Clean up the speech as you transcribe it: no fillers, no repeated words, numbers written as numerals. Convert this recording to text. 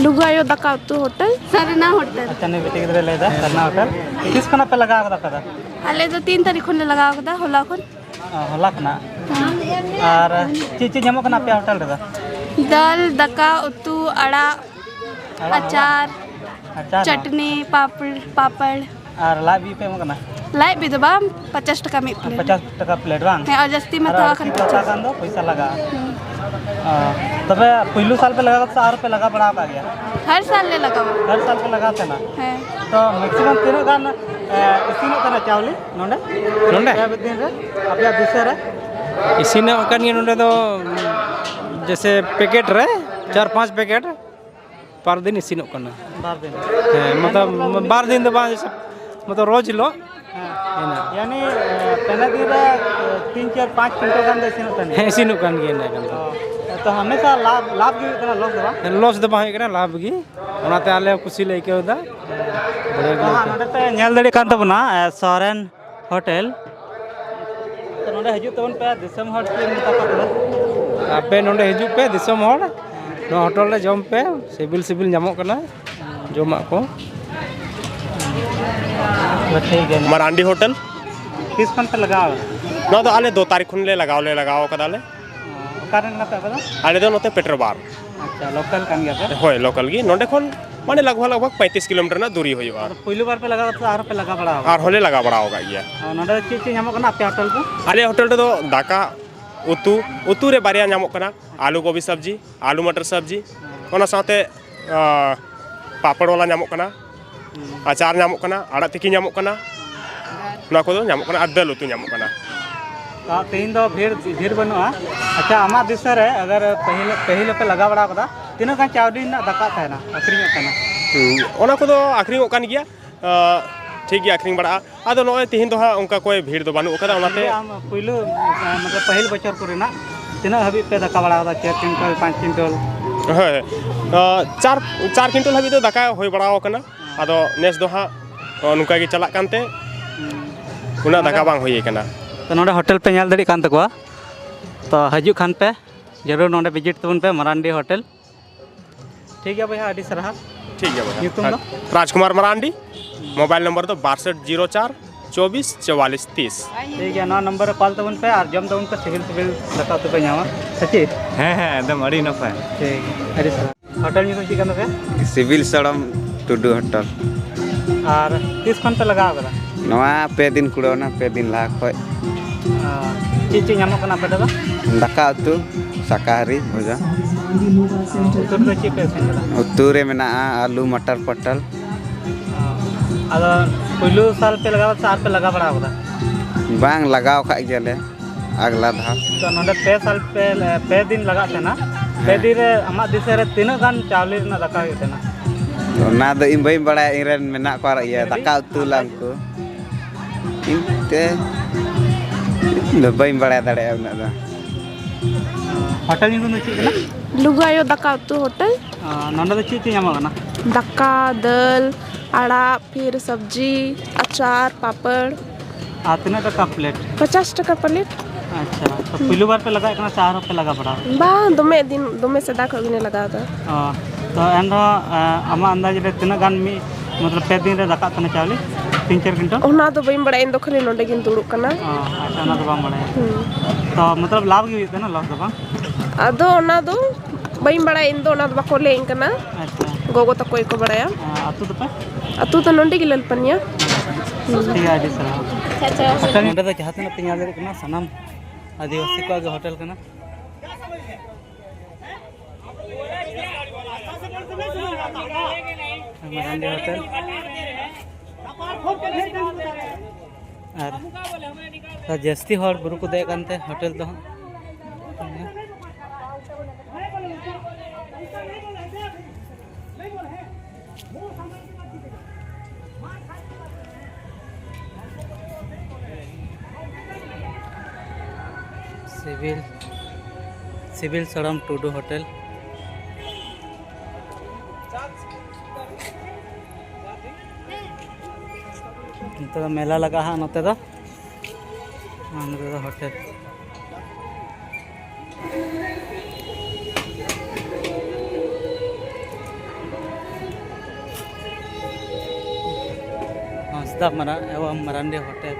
लुगायो दका उतु hotel Sarna hotel. अच्छा नहीं बेटी किधर ले दा सरना होटल किस खाना पे लगा कदा कदा आले तो 3 तारीख खन लगा कदा होला खन होला खना और चीज जमो कना पे होटल रे दाल दका उतु अड़ा अचार चटनी पापड़ और लाइव भी पे मकना लाइव भी दबा 50 टका में प्लेट 50 टका प्लेट बांग है और जस्ती में तो खन 50 कान दो पैसा लगा तबे पहलू साल पे लगा तो 4 पे लगा बड़ा आ गया हर साल ले लगा हर साल पे लगाते ना है तो मैक्सिमम तीनों गान इसीनो कना चावली नोंडे नोंडे क्या दिन रे अपना दूसरे इसीने कन ये नोंडे तो जैसे पैकेट रे 4-5 पैकेट पर दिन इसीनो कना बार दिन मतलब बार दिन तो बाद मतलब रोज लो यानी पहले दिन रे 3-4-5 क्विंटल गान इसीनो कन है इसीनो कन गे ना कन तो हमेशा लाभ की कना लॉस दबा है कना लाभ की ओनाते आले खुशी लेके होदा नोंडे पे नेल दड़ी कान तबना सोरेन होटल तो नोंडे हजू तबन पे दिसम हट के मता पकड़ा आपे नोंडे हजू पे दिसम हड़ नो होटल रे जम पे सिविल जामो कना जमा को ठीक है मरांडी होटल किस खन पे लगाओ ना तो आले 2 तारीख खुन ले लगाओ कदाले कारण ना पे बदा आले दो नोते पेट्रोबार अच्छा लोकल कान गया पे होय लोकल गी नोंडे खन माने लगभग 35 किलोमीटर ना दूरी होइबा पहली बार पे लगा तो आर पे लगा बड़ा और होले लगा बड़ा होगा ये नोंडे चीज नामो कना पे होटल को आले होटल रे दो दाका उतु रे बारिया नामो कना आलू गोभी सब्जी आलू मटर सब्जी ओना साथे पापड़ वाला नामो कना अचार नामो कना आड़ा तिकी नामो कना ना को दो नामो कना अदल उतु नामो कना तीन दो भीड़ बनुआ अच्छा आमा दिशा रे अगर पहले पे लगा बड़ा कदा तीनों का चावडी ना दका थाना अखरिंग कना ओना को दो अखरिंग कान गया ठीक गया अखरिंग बड़ा आदो नोय तिहिन दो हा उनका कोई भीड़ दो बानु कदा ओनाते पहलू मतलब पहल बचर कोरेना तीना हबी पे दका बड़ा कदा 4 क्विंटल 5 क्विंटल है 4 क्विंटल हबी दो दका होय बड़ा कना आदो नेस दो हा नुका गे चला कानते उना दका बांग होय कना तो नोडे होटल पे नेल दड़ी कान तकवा तो हजू खान पे जरूर नोडे विजिट तबन पे मरांडी होटल ठीक है भैया आडी सरहा ठीक है भैया तुम राजकुमार मरांडी मोबाइल नंबर तो 6204244430 ठीक है ना नंबर कॉल तबन पे और जम तबन पे सिविल दका तो पे नामा सच्ची है एकदम अड़ी नफाय ठीक आडी सरहा होटल में तो कान पे सिविल सड़म टुडू होटल और किस खन पे लगाव कदा नवा पे दिन कुड़ोना पे दिन ला खय चीज नामो कना पे दादा दाका उतु शाकाहारी भोजन उतर तो चीज पे उतु रे मेना आलू मटर पटल अदा पहलू साल पे लगा 4 पे लगा बड़ा कदा बांग लगाव खा गेले अगला धा तो नोडे पे दिन लगा ना पे दिन रे अमा दिशा रे तीना गान चावली ना दका होतना ना दो इन बई बड़ा इरेन मेना को या दाका उतु लांको इनते दो बई बड़ा दड़े उना दा होटल में तो चीज ना लुगायो दका उतु होटल नोडे तो चीज नामो कना दका दाल अड़ा फिर सब्जी अचार पापड़ तीना टका प्लेट 50 टका प्लेट अच्छा तो पहली बार पे लगा कना 4 पे लगा बड़ा बा दोमे से दाखो गने लगा था तो एन आमा अंदाज रे तीना गान मी मतलब पे दिन रे दका तना चावली 3-4 क्विंटल ओना तो बई बड़ा इन दो खले नोडे गिन दुड़ु कना अच्छा ना तो बाम बड़ा तो मतलब लाभ की होता ना लॉस दबा अदो ओना दो बई बड़ा इन दो ओना दो बको ले कना अच्छा गोगो तक कोई को बड़ाया अतु तो पे अतु तो नोडे गिलल पनिया ठीक है आडी सर अच्छा होटल नोडे तो जहां तना तिंगा दे कना सनम आदिवासी को आगे होटल कना मरांडी होटल और जस्ती हर बुरु को दे कानते होटल तो सिविल सड़म टुडू होटल तो मेला लगा है नोते तो होटल हांसदा मरा एवं मरांडे होटल